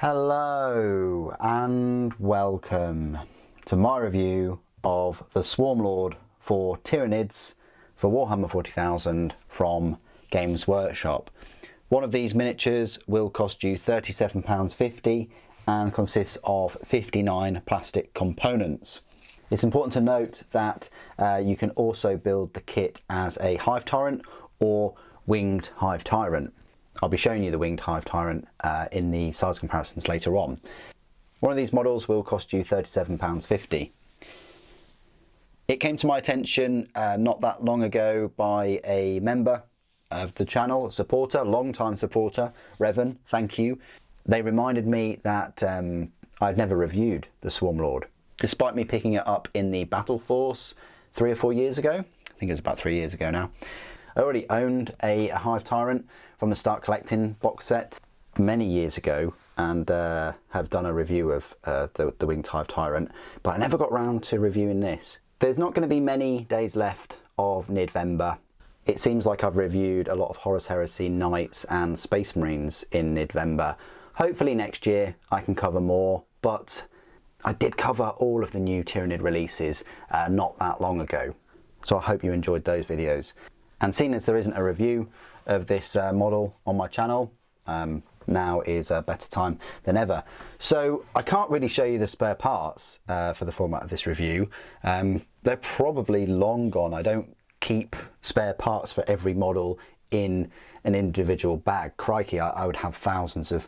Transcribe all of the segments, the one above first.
Hello and welcome to my review of the Swarmlord for Tyranids for Warhammer 40,000 from Games Workshop. One of these miniatures will cost you £37.50 and consists of 59 plastic components. It's important to note that you can also build the kit as a Hive Tyrant or Winged Hive Tyrant. I'll be showing you the Winged Hive Tyrant in the size comparisons later on. One of these models will cost you £37.50. It came to my attention not that long ago by a member of the channel, a supporter, long-time supporter, Revan, thank you. They reminded me that I'd never reviewed the Swarmlord, despite me picking it up in the Battle Force 3 or 4 years ago. I think it was about 3 years ago now. I already owned a Hive Tyrant from the Start Collecting box set many years ago and have done a review of the Winged Hive Tyrant, but I never got round to reviewing this. There's not going to be many days left of Nidvember. It seems like I've reviewed a lot of Horus Heresy Knights and Space Marines in Nidvember. Hopefully next year I can cover more, but I did cover all of the new Tyranid releases not that long ago, so I hope you enjoyed those videos. And seeing as there isn't a review of this model on my channel, now is a better time than ever. So I can't really show you the spare parts for the format of this review. They're probably long gone. I don't keep spare parts for every model in an individual bag. Crikey, I would have thousands of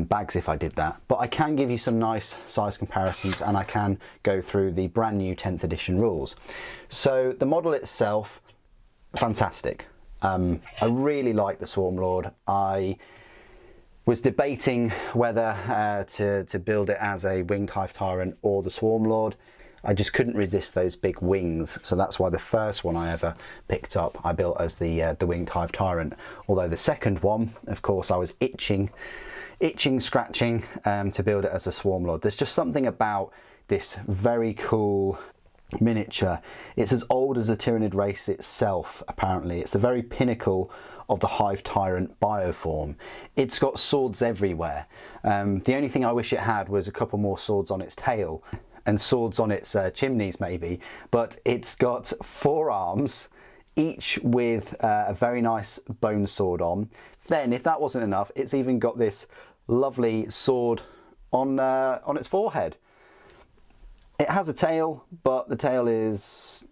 bags if I did that. But I can give you some nice size comparisons and I can go through the brand new 10th edition rules. So the model itself, fantastic. I really like the Swarmlord. I was debating whether to build it as a Winged Hive Tyrant or the Swarmlord. I just couldn't resist those big wings, so that's why the first one I ever picked up I built as the Winged Hive Tyrant. Although the second one, of course, I was itching, scratching to build it as a Swarmlord. There's just something about this very cool miniature. It's as old as the Tyranid race itself, apparently. It's the very pinnacle of the Hive Tyrant bioform. It's got swords everywhere. The only thing I wish it had was a couple more swords on its tail and swords on its chimneys maybe, but it's got 4 arms, each with a very nice bone sword on. Then, if that wasn't enough, it's even got this lovely sword on its forehead. It has a tail, but the tail it's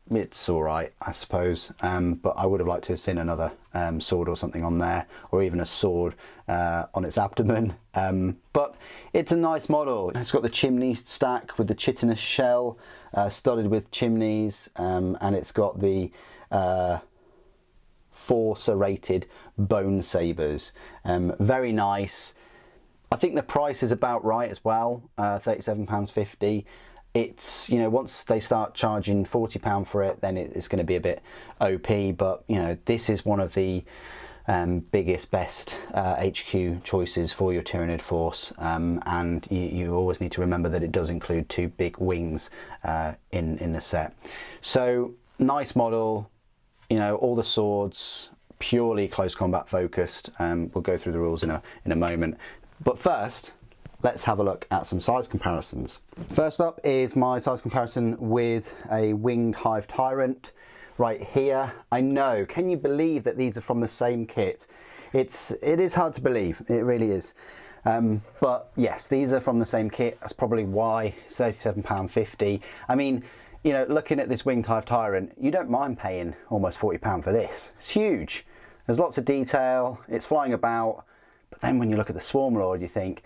alright, I suppose. But I would have liked to have seen another sword or something on there, or even a sword on its abdomen. But it's a nice model. It's got the chimney stack with the chitinous shell, studded with chimneys, and it's got the 4 serrated bone sabers. Very nice. I think the price is about right as well, £37.50. It's, you know, once they start charging £40 for it, then it's going to be a bit OP, but, you know, this is one of the biggest, best HQ choices for your Tyranid force, and you always need to remember that it does include 2 big wings in the set. So, nice model, you know, all the swords, purely close combat focused. We'll go through the rules in a moment. But first, let's have a look at some size comparisons. First up is my size comparison with a Winged Hive Tyrant right here. I know, can you believe that these are from the same kit? It is hard to believe, it really is. But yes, these are from the same kit. That's probably why it's £37.50. I mean, you know, looking at this Winged Hive Tyrant, you don't mind paying almost £40 for this. It's huge. There's lots of detail, it's flying about, but then when you look at the Swarmlord, you think,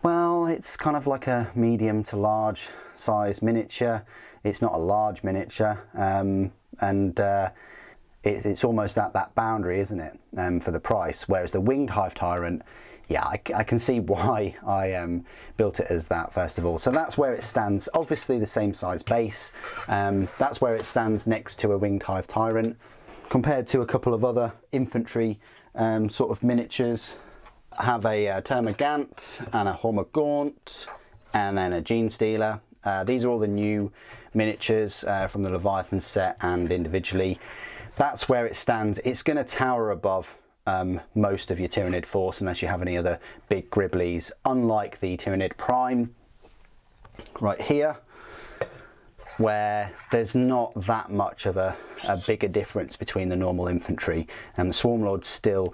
well, it's kind of like a medium to large size miniature. It's not a large miniature, and it's almost at that boundary, isn't it, for the price? Whereas the Winged Hive Tyrant, yeah, I can see why I built it as that, first of all. So that's where it stands. Obviously the same size base. That's where it stands next to a Winged Hive Tyrant. Compared to a couple of other infantry sort of miniatures, I have a Termagant and a Hormagaunt and then a Gene Stealer. These are all the new miniatures from the Leviathan set and individually. That's where it stands. It's going to tower above most of your Tyranid force unless you have any other big Gribblies, unlike the Tyranid Prime right here, where there's not that much of a bigger difference between the normal infantry, and the Swarmlords still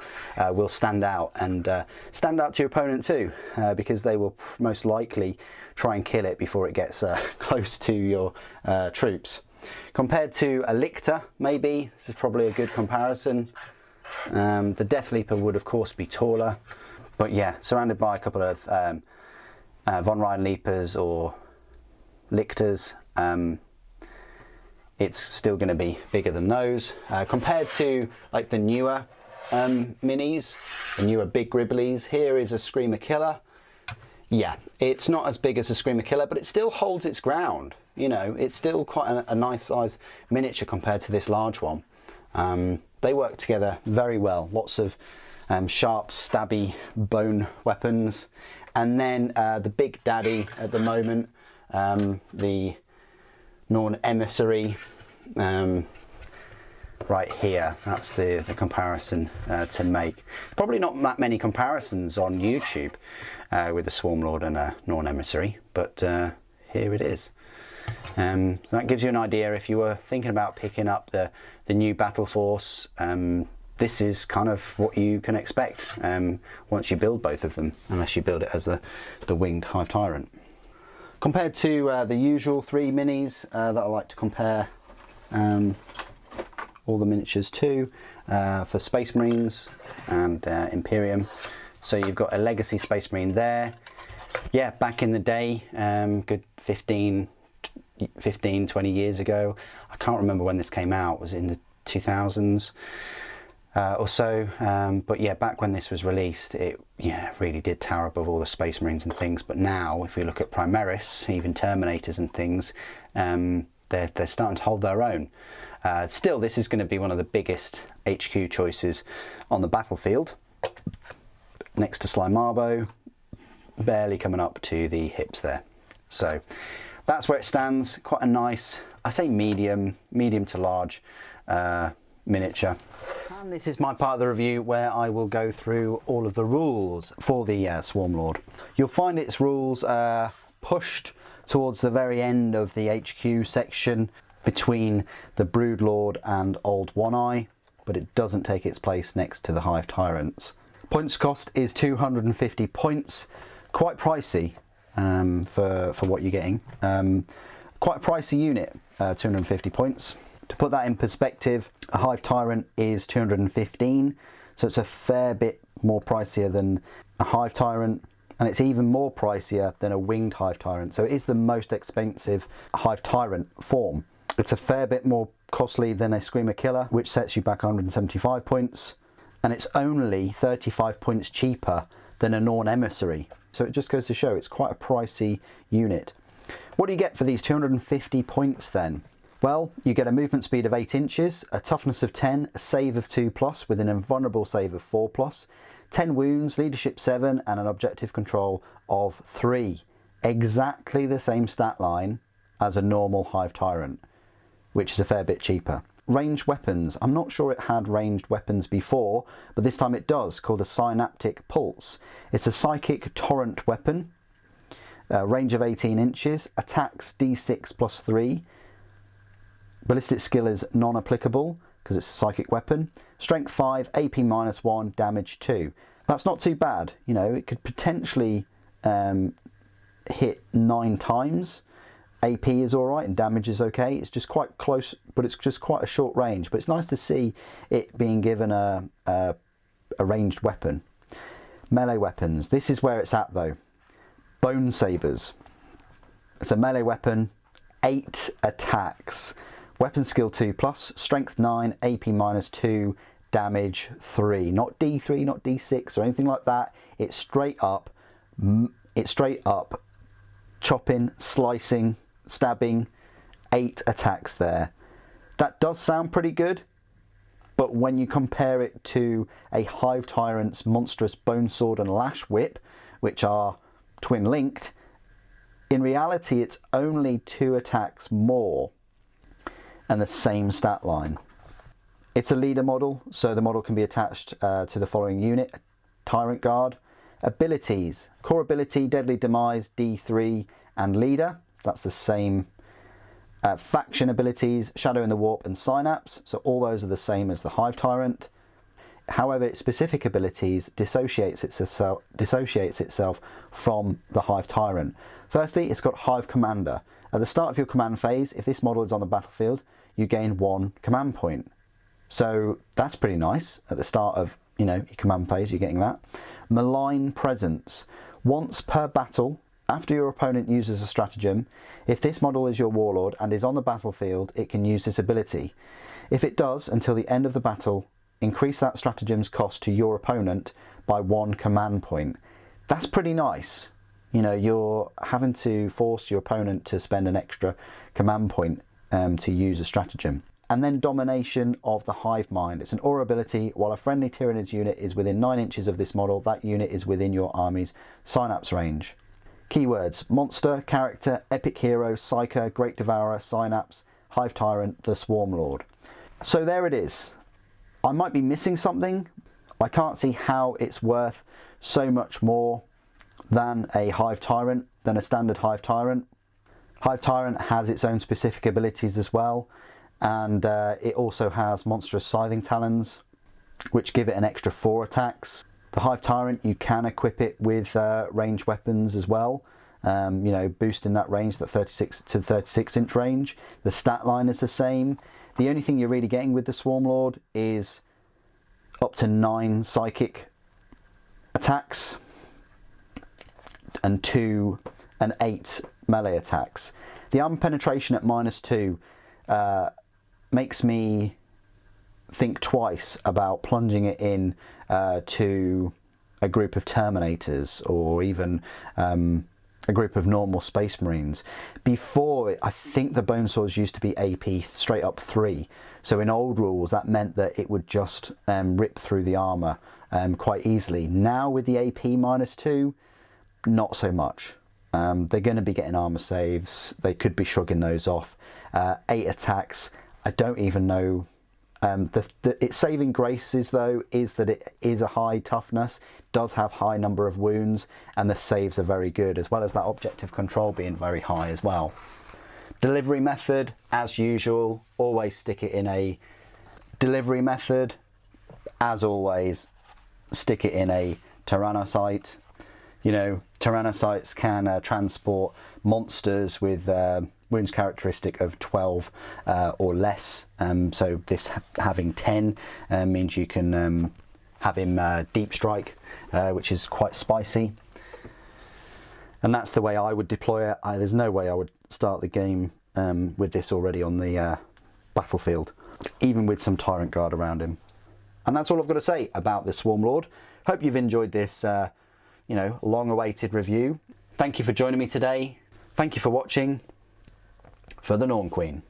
will stand out, and stand out to your opponent too, because they will most likely try and kill it before it gets close to your troops. Compared to a Lictor, maybe, this is probably a good comparison. The Death Leaper would of course be taller, but yeah, surrounded by a couple of Von Ryan Leapers or Lictors, it's still going to be bigger than those. Compared to like the newer minis, the newer big Gribblies, here is a Screamer Killer. Yeah, it's not as big as a Screamer Killer, but it still holds its ground. You know, it's still quite a nice size miniature compared to this large one. They work together very well. Lots of sharp, stabby bone weapons. And then the big daddy at the moment, the Norn Emissary, right here. That's the comparison to make. Probably not that many comparisons on YouTube with a Swarmlord and a Norn Emissary, but here it is. So that gives you an idea if you were thinking about picking up the new Battle Force. This is kind of what you can expect once you build both of them, unless you build it as the winged Hive Tyrant. Compared to the usual 3 minis that I like to compare all the miniatures to, for Space Marines and Imperium. So you've got a Legacy Space Marine there. Yeah, back in the day, good 15, 20 years ago. I can't remember when this came out. It was in the 2000s or so. But yeah, back when this was released, it really did tower above all the Space Marines and things. But now, if you look at Primaris, even Terminators and things, they're starting to hold their own. Still, this is going to be one of the biggest HQ choices on the battlefield, next to Slimarbo, barely coming up to the hips there. So that's where it stands. Quite a nice, I say medium to large miniature. And this is my part of the review where I will go through all of the rules for the Swarmlord. You'll find its rules pushed towards the very end of the HQ section between the Broodlord and Old One Eye, but it doesn't take its place next to the Hive Tyrants. Points cost is 250 points. Quite pricey for what you're getting. Quite a pricey unit, 250 points. To put that in perspective, a Hive Tyrant is 215, so it's a fair bit more pricier than a Hive Tyrant, and it's even more pricier than a winged Hive Tyrant. So it is the most expensive Hive Tyrant form. It's a fair bit more costly than a Screamer Killer, which sets you back 175 points, and it's only 35 points cheaper than a Norn Emissary. So it just goes to show it's quite a pricey unit. What do you get for these 250 points then? Well, you get a movement speed of 8 inches, a toughness of 10, a save of 2+, with an invulnerable save of 4+, 10 wounds, leadership 7, and an objective control of 3. Exactly the same stat line as a normal Hive Tyrant, which is a fair bit cheaper. Ranged weapons. I'm not sure it had ranged weapons before, but this time it does, called a Synaptic Pulse. It's a psychic torrent weapon, range of 18 inches, attacks D6 plus 3, ballistic skill is non-applicable because it's a psychic weapon, strength 5, AP minus 1, damage 2. That's not too bad, you know, it could potentially hit 9 times. AP is alright and damage is okay. It's just quite close, but it's just quite a short range. But it's nice to see it being given a ranged weapon. Melee weapons. This is where it's at though. Bone Sabers. It's a melee weapon, 8 attacks. Weapon skill 2+, strength 9, AP minus 2, damage 3. Not D3, not D6 or anything like that. It's straight up chopping, slicing, stabbing, 8 attacks there. That does sound pretty good, but when you compare it to a Hive Tyrant's monstrous Bone Sword and Lash Whip, which are twin linked, in reality it's only 2 attacks more and the same stat line. It's a leader model, so the model can be attached to the following unit: Tyrant Guard. Abilities: core ability, Deadly Demise, D3 and Leader. That's the same. Faction abilities: Shadow in the Warp and Synapse, so all those are the same as the Hive Tyrant. However, its specific abilities dissociates itself from the Hive Tyrant. Firstly, it's got Hive Commander. At the start of your command phase, if this model is on the battlefield, you gain 1 command point. So that's pretty nice. At the start of your command phase, you're getting that. Malign Presence. Once per battle, after your opponent uses a stratagem, if this model is your Warlord and is on the battlefield, it can use this ability. If it does, until the end of the battle, increase that stratagem's cost to your opponent by 1 command point. That's pretty nice. You're having to force your opponent to spend an extra command point to use a stratagem. And then Domination of the Hive Mind. It's an aura ability. While a friendly Tyranids unit is within 9 inches of this model, that unit is within your army's synapse range. Keywords: monster, character, epic hero, psyker, great devourer, synapse, Hive Tyrant, the Swarmlord. So there it is. I might be missing something. I can't see how it's worth so much more than a Hive Tyrant, than a standard Hive Tyrant. Hive Tyrant has its own specific abilities as well, and it also has monstrous scything talons, which give it an extra 4 attacks. The Hive Tyrant, you can equip it with ranged weapons as well, boosting that range, that 36 to 36 inch range. The stat line is the same. The only thing you're really getting with the Swarmlord is up to 9 psychic attacks and 2 and 8 melee attacks. The armor penetration at -2 makes me think twice about plunging it in to a group of Terminators, or even a group of normal Space Marines. Before, I think the Bone Swords used to be AP straight up 3, so in old rules that meant that it would just rip through the armor quite easily. Now with the AP -2, not so much. They're going to be getting armor saves. They could be shrugging those off. 8 attacks. I don't even know. Its saving graces though is that it is a high toughness, does have high number of wounds, and the saves are very good, as well as that objective control being very high as well. Delivery method, as usual, always stick it in a delivery method. As always, stick it in a Tyrannocyte. Tyrannocytes can transport monsters with wounds characteristic of 12 or less, so this having 10 means you can have him deep strike, which is quite spicy, and that's the way I would deploy it. There's no way I would start the game with this already on the battlefield, even with some Tyrant Guard around him. And that's all I've got to say about the Swarmlord. Hope you've enjoyed this long-awaited review. Thank you for joining me today. Thank you for watching. For the Norm Queen.